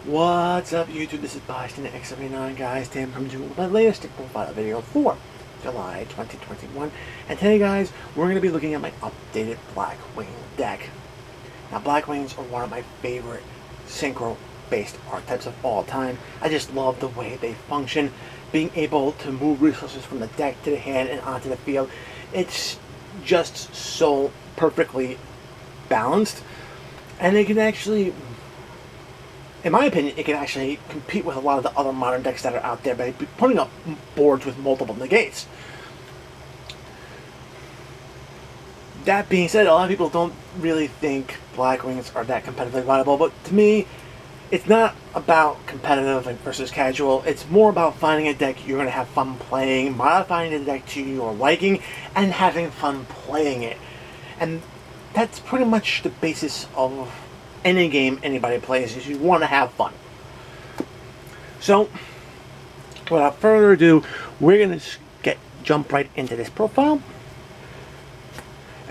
What's up YouTube, this is Boston X79 guys, today I'm coming to you with my latest stick profile video for July 2021. And today guys, we're going to be looking at my updated Blackwing deck. Now Blackwings are one of my favorite synchro based archetypes of all time. I just love the way they function, being able to move resources from the deck to the hand and onto the field. It's just so perfectly balanced, and they can actually, in my opinion, it can actually compete with a lot of the other modern decks that are out there by putting up boards with multiple negates. That being said, a lot of people don't really think Blackwings are that competitively viable, but to me, it's not about competitive versus casual. It's more about finding a deck you're going to have fun playing, modifying the deck to your liking, and having fun playing it. And that's pretty much the basis of any game anybody plays, is you want to have fun. So, without further ado, we're going to jump right into this profile.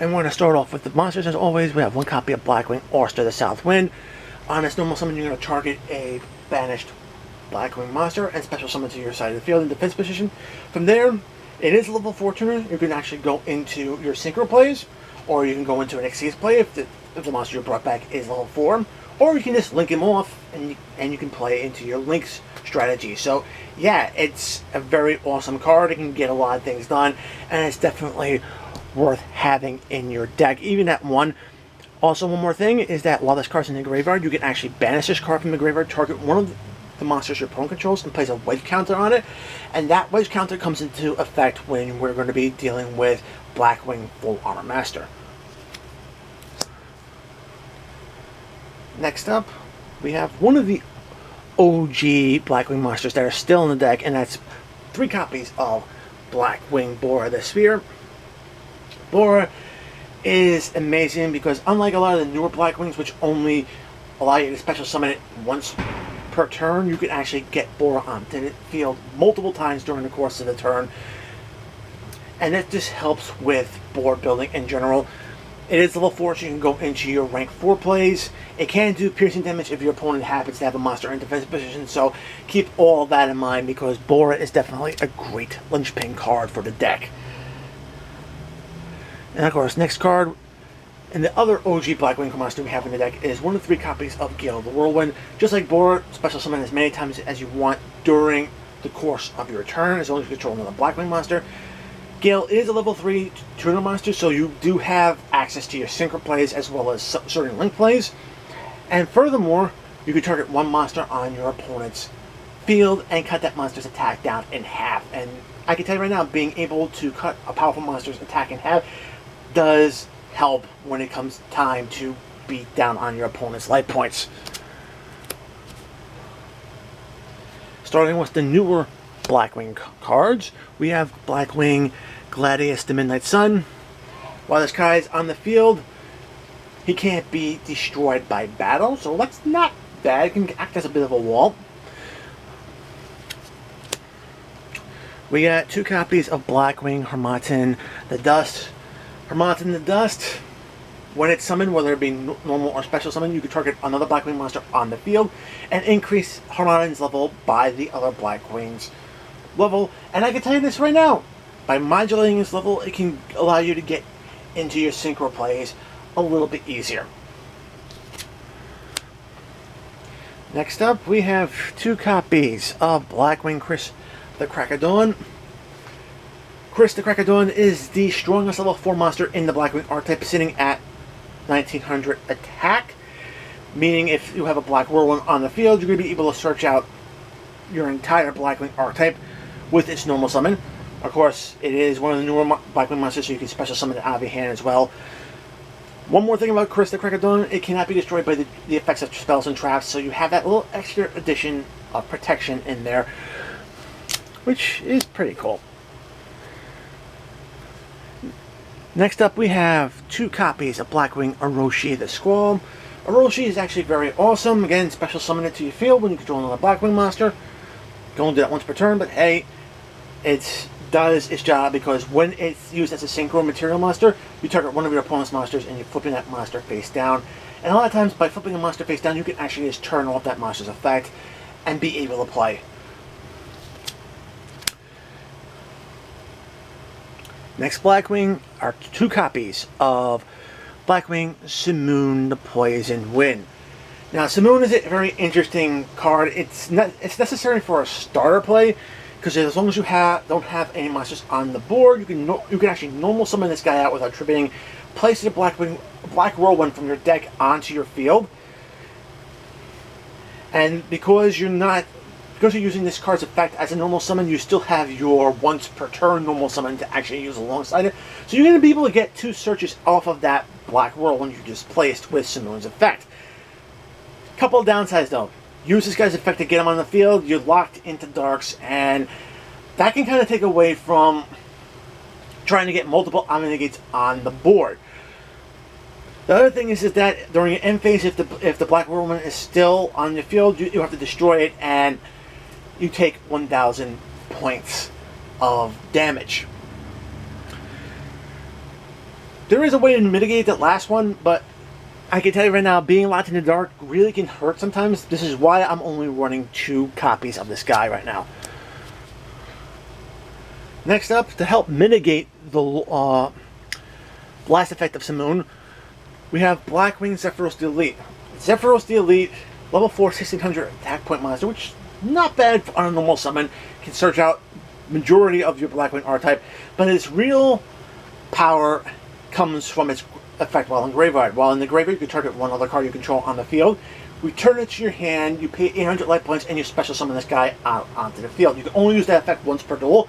And we're going to start off with the monsters. As always, we have one copy of Blackwing, Orster the South Wind. On its normal summon, you're going to target a banished Blackwing monster and special summon to your side of the field in defense position. From there, it is a level 4 tuner. You can actually go into your synchro plays, or you can go into an Xyz play if the monster you brought back is level 4, or you can just link him off and you can play into your links strategy. So yeah, it's a very awesome card. It can get a lot of things done, and it's definitely worth having in your deck, even at 1. Also, one more thing is that while this card's in the graveyard, you can actually banish this card from the graveyard, target one of the monsters your opponent controls, and place a wedge counter on it. And that wedge counter comes into effect when we're going to be dealing with Blackwing Full Armor Master. Next up, we have one of the OG Blackwing monsters that are still in the deck, and that's 3 copies of Blackwing Bora the Sphere. Bora is amazing because, unlike a lot of the newer Blackwings, which only allow you to special summon it once per turn, you can actually get Bora onto the field multiple times during the course of the turn. And that just helps with board building in general. It is level 4, so you can go into your rank 4 plays. It can do piercing damage if your opponent happens to have a monster in defensive position, so keep all of that in mind because Bora is definitely a great linchpin card for the deck. And of course, next card, and the other OG Blackwing monster we have in the deck is one of 3 copies of Gale the Whirlwind. Just like Bora, special summon as many times as you want during the course of your turn, as long as you control another Blackwing monster. Gale is a level 3 tuner monster, so you do have access to your synchro plays as well as certain link plays. And furthermore, you can target one monster on your opponent's field and cut that monster's attack down in half. And I can tell you right now, being able to cut a powerful monster's attack in half does help when it comes time to beat down on your opponent's life points. Starting with the newer Blackwing cards, we have Blackwing Gladius the Midnight Sun. While this guy is on the field, he can't be destroyed by battle, so that's not bad. It can act as a bit of a wall. We got 2 copies of Blackwing Harmattan the Dust. Harmattan the Dust, when it's summoned, whether it be normal or special summon, you can target another Blackwing monster on the field and increase Harmattan's level by the other Blackwing's level. And I can tell you this right now, by modulating this level, it can allow you to get into your synchro plays a little bit easier. Next up, we have 2 copies of Blackwing Chris the Crack of Dawn. Chris the Crack of Dawn is the strongest level 4 monster in the Blackwing archetype, sitting at 1900 attack, meaning if you have a Black Whirlwind on the field, you're going to be able to search out your entire Blackwing archetype with its normal summon. Of course, it is one of the newer Blackwing monsters, so you can special summon it out of your hand as well. One more thing about Chris the Crack of Dawn, it cannot be destroyed by the effects of spells and traps, so you have that little extra addition of protection in there, which is pretty cool. Next up, we have 2 copies of Blackwing Orochi the Squall. Orochi is actually very awesome. Again, special summon it to your field when you control another Blackwing monster. Go and do that once per turn, but hey, it does its job because when it's used as a synchro material monster, you target one of your opponent's monsters and you're flipping that monster face down. And a lot of times, by flipping a monster face down, you can actually just turn off that monster's effect and be able to play. Next Blackwing are 2 copies of Blackwing Simoon the Poison Wind. Now, Simoon is a very interesting card. It's necessary for a starter play, because as long as you don't have any monsters on the board, you can actually normal summon this guy out without tripping, place the Black Whirlwind from your deck onto your field, and because you're using this card's effect as a normal summon, you still have your once per turn normal summon to actually use alongside it. So you're going to be able to get 2 searches off of that Black Whirlwind you just placed with Simoon's effect. Couple of downsides though. Use this guy's effect to get him on the field, you're locked into darks, and that can kind of take away from trying to get multiple Omni-Negates on the board. The other thing is that during your end phase, if the Black Whirlwind is still on your field, you have to destroy it, and you take 1,000 points of damage. There is a way to mitigate that last one, but I can tell you right now, being locked in the dark really can hurt sometimes. This is why I'm only running 2 copies of this guy right now. Next up, to help mitigate the blast effect of Simoon, we have Blackwing Zephyros the Elite. Zephyros the Elite, level 4, 1600 attack point monster, which is not bad on a normal summon. Can search out majority of your Blackwing archetype, but its real power comes from its effect while in graveyard. While in the graveyard, you can target one other card you control on the field, return it to your hand, you pay 800 life points, and you special summon this guy out onto the field. You can only use that effect once per duel,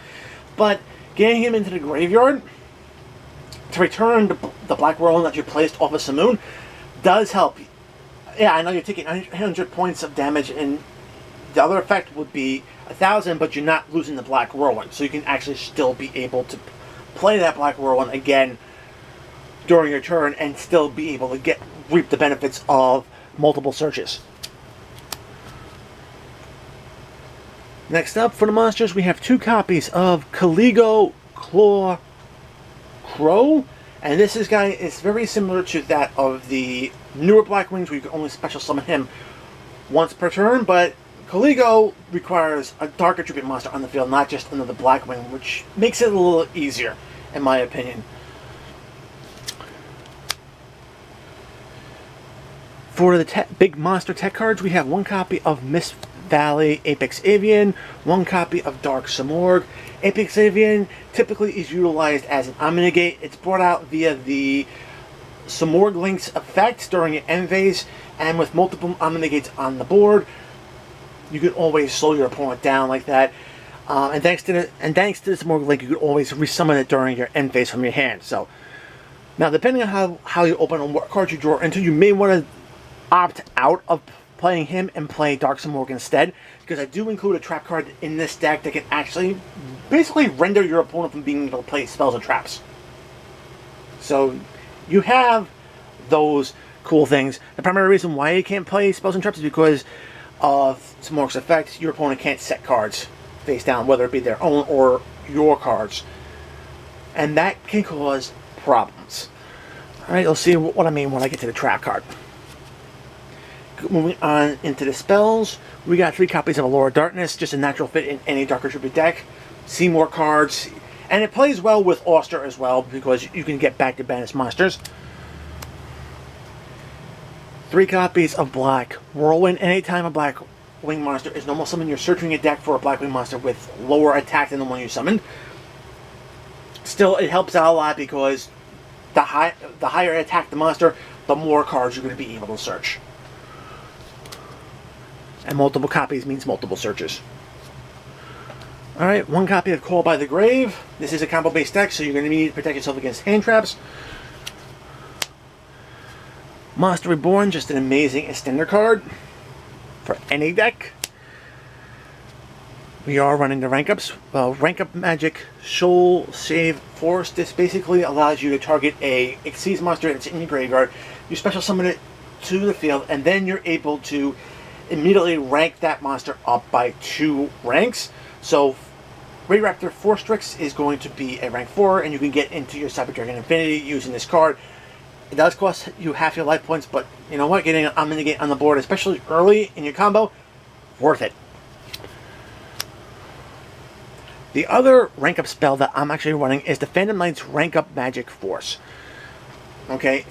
but getting him into the graveyard to return the Black Whirlwind that you placed off of Simoon does help. Yeah, I know you're taking 800 points of damage, and the other effect would be 1,000, but you're not losing the Black Whirlwind, so you can actually still be able to play that Black Whirlwind again during your turn and still be able to reap the benefits of multiple searches. Next up for the monsters, we have 2 copies of Caligo Claw Crow, and this guy is very similar to that of the newer Blackwings, where you can only special summon him once per turn, but Caligo requires a dark attribute monster on the field, not just another Blackwing, which makes it a little easier, in my opinion. For the big monster tech cards, we have 1 copy of Mist Valley Apex Avian, 1 copy of Dark Samorg. Apex Avian typically is utilized as an Omni-Negate. It's brought out via the Samorg Link's effect during your end phase, and with multiple Omni-Negates on the board, you can always slow your opponent down like that. And thanks to the Samorg Link, you can always resummon it during your end phase from your hand. So now, depending on how you open and what cards you draw into, you may want to opt out of playing him and play Dark Samorg instead, because I do include a trap card in this deck that can actually basically render your opponent from being able to play spells or traps. So you have those cool things. The primary reason why you can't play spells and traps is because of Samorg's effect. Your opponent can't set cards face down, whether it be their own or your cards, and that can cause problems. Alright, you'll see what I mean when I get to the trap card. Moving on into the spells, we got 3 copies of Allure of Darkness, just a natural fit in any Dark Attribute deck. See more cards, and it plays well with Auster as well, because you can get back to banished monsters. 3 copies of Black Whirlwind. Anytime a Blackwing monster is normal summoned, you're searching a deck for a Blackwing monster with lower attack than the one you summoned. Still, it helps out a lot, because the higher attack the monster, the more cards you're going to be able to search. And multiple copies means multiple searches. Alright, 1 copy of Call by the Grave. This is a combo-based deck, so you're going to need to protect yourself against hand traps. Monster Reborn, just an amazing extender card for any deck. We are running the rank ups. Rank up magic, Shoal Save Force. This basically allows you to target a Xyz monster that's in your graveyard. You special summon it to the field, and then you're able to immediately rank that monster up by 2 ranks. So Ray Raptor Forstrix is going to be a rank 4, and you can get into your Cyber Dragon Infinity using this card. It does cost you half your life points, but you know what? Getting an Omnigate on the board, especially early in your combo, worth it. The other rank up spell that I'm actually running is the Phantom Knight's rank up Magic Force. Okay,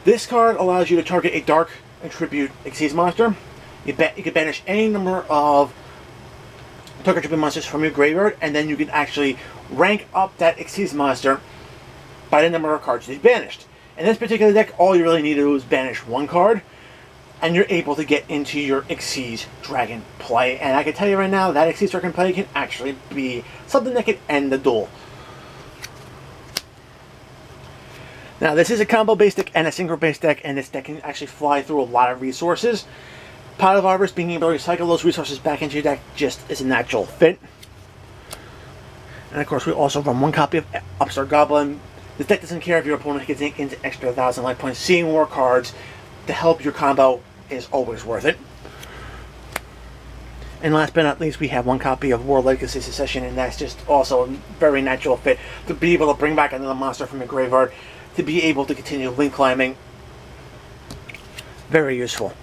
this card allows you to target a Dark and Tribute Xyz monster. You can banish any number of target tribute monsters from your graveyard, and then you can actually rank up that Xyz monster by the number of cards you've banished. In this particular deck, all you really need to do is banish one card, and you're able to get into your Xyz Dragon play. And I can tell you right now, that Xyz Dragon play can actually be something that can end the duel. Now, this is a combo-based deck and a synchro-based deck, and this deck can actually fly through a lot of resources. Pot of Harvest, being able to recycle those resources back into your deck, just is a natural fit. And of course, we also run one copy of Upstart Goblin. This deck doesn't care if your opponent gets into extra 1,000 life points. Seeing more cards to help your combo is always worth it. And last but not least, we have one copy of War Legacy Succession, and that's just also a very natural fit to be able to bring back another monster from your graveyard, to be able to continue link climbing. Very useful.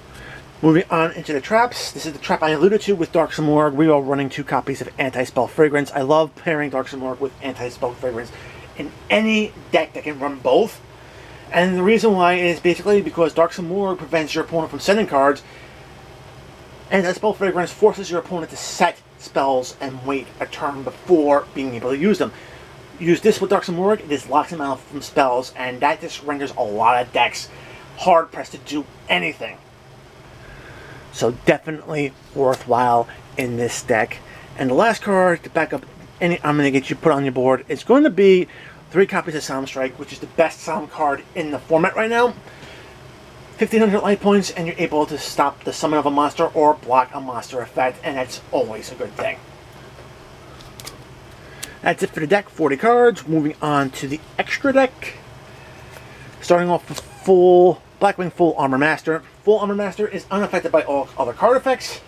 Moving on into the traps. This is the trap I alluded to with Dark Simorgh. We are running 2 copies of Anti-Spell Fragrance. I love pairing Dark Simorgh with Anti-Spell Fragrance in any deck that can run both. And the reason why is basically because Dark Simorgh prevents your opponent from sending cards, and Anti-Spell Fragrance forces your opponent to set spells and wait a turn before being able to use them. Use this with Dark Simorgh, it just locks him out from spells, and that just renders a lot of decks hard-pressed to do anything. So definitely worthwhile in this deck. And the last card to back up any Omnigate you put on your board is going to be 3 copies of Sound Strike, which is the best sound card in the format right now. 1,500 life points, and you're able to stop the summon of a monster or block a monster effect, and that's always a good thing. That's it for the deck, 40 cards. Moving on to the extra deck. Starting off with full Blackwing Full Armor Master. Full Armor Master is unaffected by all other card effects.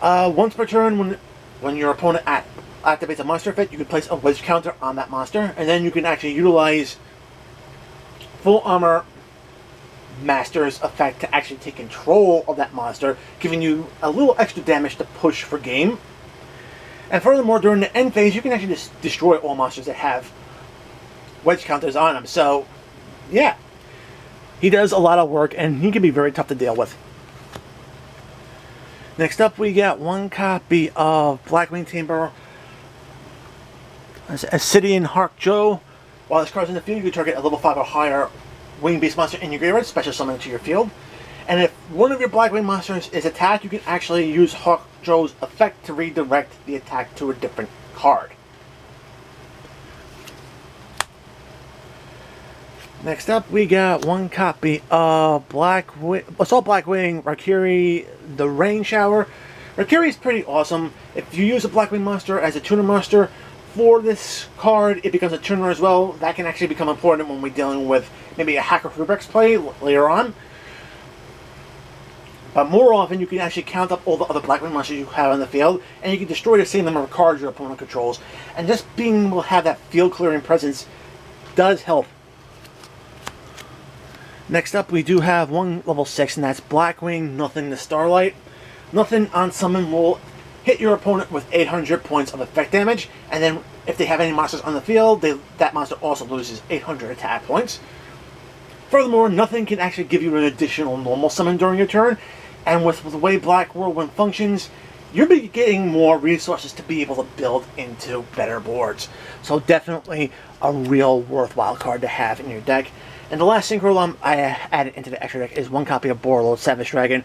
Once per turn, when your opponent activates a monster effect, you can place a wedge counter on that monster, and then you can actually utilize Full Armor Master's effect to actually take control of that monster, giving you a little extra damage to push for game. And furthermore, during the end phase, you can actually just destroy all monsters that have wedge counters on them. So, yeah. He does a lot of work, and he can be very tough to deal with. Next up, we got 1 copy of Blackwing Timber, Obsidian Hark Joe. While this card's in the field, you can target a level 5 or higher winged beast monster in your graveyard, special summon to your field. And if one of your Blackwing monsters is attacked, you can actually use Hark Joe's effect to redirect the attack to a different card. Next up, we got 1 copy of Assault Blackwing Rakiri, the Rain Shower. Rakiri is pretty awesome. If you use a Blackwing monster as a tuner monster for this card, it becomes a tuner as well. That can actually become important when we're dealing with maybe a Hacker Rubrix play later on. But more often, you can actually count up all the other Blackwing monsters you have on the field, and you can destroy the same number of cards your opponent controls. And just being able to have that field clearing presence does help. Next up, we do have 1 level 6, and that's Blackwing Nothing the Starlight. Nothing on summon will hit your opponent with 800 points of effect damage, and then if they have any monsters on the field, that monster also loses 800 attack points. Furthermore, Nothing can actually give you an additional normal summon during your turn, and with the way Black Whirlwind functions, you'll be getting more resources to be able to build into better boards. So definitely a real worthwhile card to have in your deck. And the last synchro I added into the extra deck is 1 copy of Borreload Savage Dragon.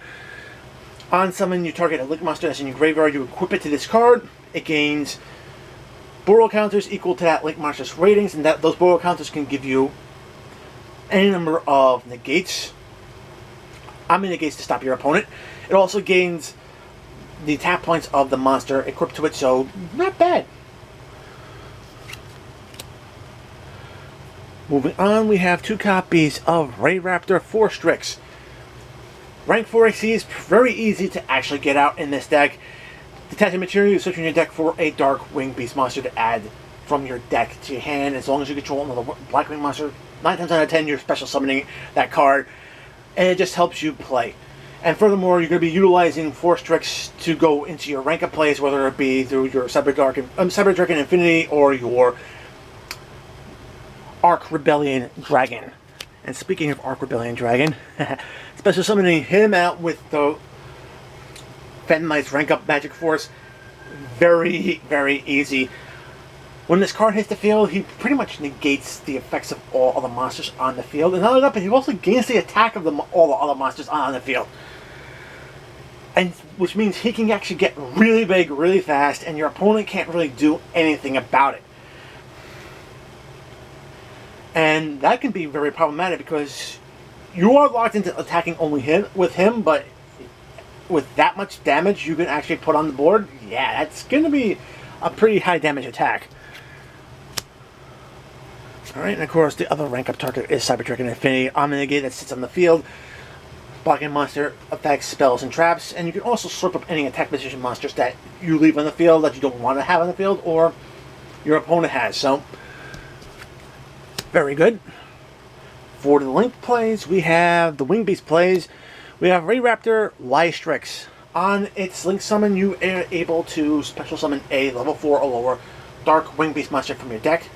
On summon, you target a link monster that's in your graveyard, you equip it to this card. It gains Borreload counters equal to that link monster's ratings, and those Borreload counters can give you any number of negates. Negates to stop your opponent. It also gains the attack points of the monster equipped to it, so not bad. Moving on, we have 2 copies of Ray Raptor Force Strix. Rank 4 XC is very easy to actually get out in this deck. Detaching material, you search in your deck for a Dark Wing Beast monster to add from your deck to your hand. As long as you control another Blackwing monster, 9 times out of 10 you're special summoning that card, and it just helps you play. And furthermore, you're going to be utilizing Force Tricks to go into your rank up plays, whether it be through your Cyber Dragon Infinity or your Arc Rebellion Dragon. And speaking of Arc Rebellion Dragon, special summoning him out with the Phantom Knight's rank up Magic Force, very, very easy. When this card hits the field, he pretty much negates the effects of all other monsters on the field. And not only that, but he also gains the attack of all the other monsters on the field. And which means he can actually get really big, really fast, and your opponent can't really do anything about it. And that can be very problematic because you are locked into attacking only with him, but with that much damage you can actually put on the board, yeah, that's going to be a pretty high damage attack. Alright, and of course the other rank up target is Cyber Dragon Infinity, Omnigate that sits on the field, blocking monster effects, spells, and traps, and you can also slurp up any attack position monsters that you leave on the field that you don't want to have on the field, or your opponent has, so very good. For the Link plays, we have the Wing Beast plays. We have Ray Raptor Lystrix. On its Link summon, you are able to special summon a level 4 or lower Dark Wing Beast monster from your deck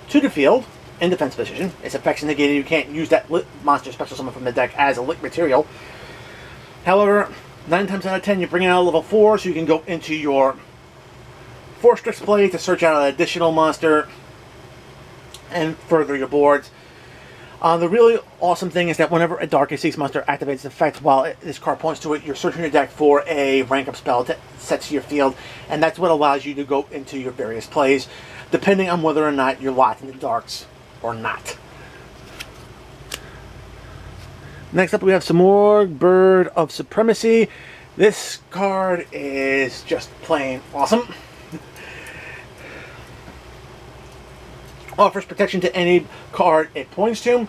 to the field in defense position. Its effects negated. You can't use that lit monster special summon from the deck as a lit material. However, 9 times out of 10, you bring it out a level 4, so you can go into your Force Tricks play to search out an additional monster and further your boards. The really awesome thing is that whenever a Dark Seas monster activates its effect while this card points to it, you're searching your deck for a rank up spell to set to your field, and that's what allows you to go into your various plays, depending on whether or not you're locked into Darks or not. Next up we have some more Bird of Supremacy. This card is just plain awesome. Offers protection to any card it points to.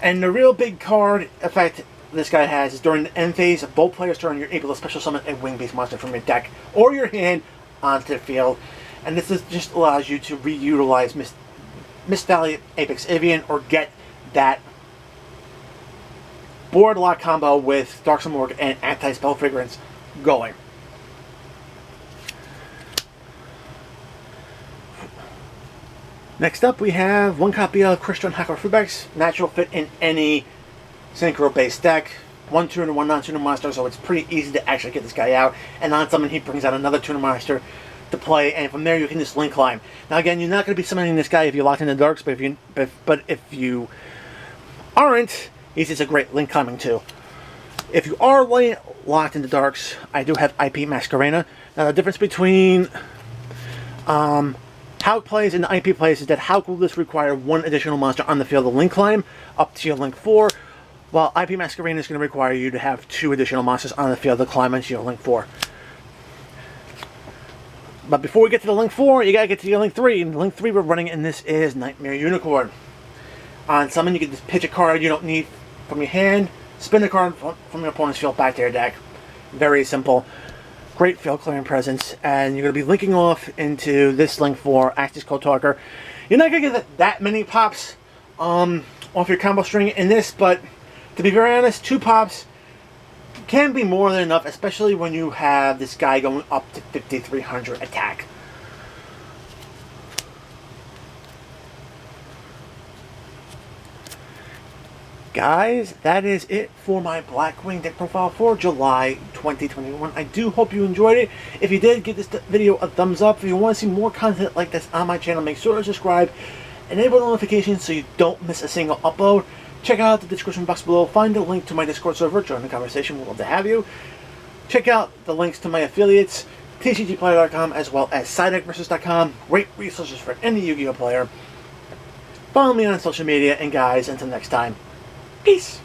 And the real big card effect this guy has is during the end phase of both players' turn, you're able to special summon a wing-based monster from your deck or your hand onto the field. And this just allows you to reutilize Mist Valley Apex Avian or get that board lock combo with Dark Morg and Anti-Spell Fragrance going. Next up, we have one copy of Crystron Hacker Fubex. Natural fit in any Synchro-based deck. 1 tuner, 1 non-tuner monster, so it's pretty easy to actually get this guy out. And on summon, he brings out another tuner monster to play, and from there you can just link climb. Now again, you're not going to be summoning this guy if you're locked in the Darks, but if you aren't, he's just a great link climbing too. If you are locked into Darks, I do have IP Masquerena. Now the difference between how it plays and the IP plays is that how will this require one additional monster on the field to link climb up to your link 4, while IP Masquerena is going to require you to have 2 additional monsters on the field to climb into your link 4. But before we get to the link 4, you gotta get to your link 3, and the link 3 we're running in this is Nightmare Unicorn. On summon, you can just pitch a card you don't need from your hand, spin a card from your opponent's field back to your deck. Very simple. Great field clearing presence, and you're going to be linking off into this link 4, Axis Code Talker. You're not going to get that many pops off your combo string in this, but to be very honest, 2 pops can be more than enough, especially when you have this guy going up to 5,300 attack. Guys, that is it for my Blackwing deck profile for July 2021. I do hope you enjoyed it. If you did, give this video a thumbs up. If you want to see more content like this on my channel, make sure to subscribe. Enable notifications so you don't miss a single upload. Check out the description box below. Find a link to my Discord server. Join the conversation. We'd love to have you. Check out the links to my affiliates, tcgplayer.com, as well as sidedeckversus.com. Great resources for any Yu-Gi-Oh player. Follow me on social media, and guys, until next time, peace!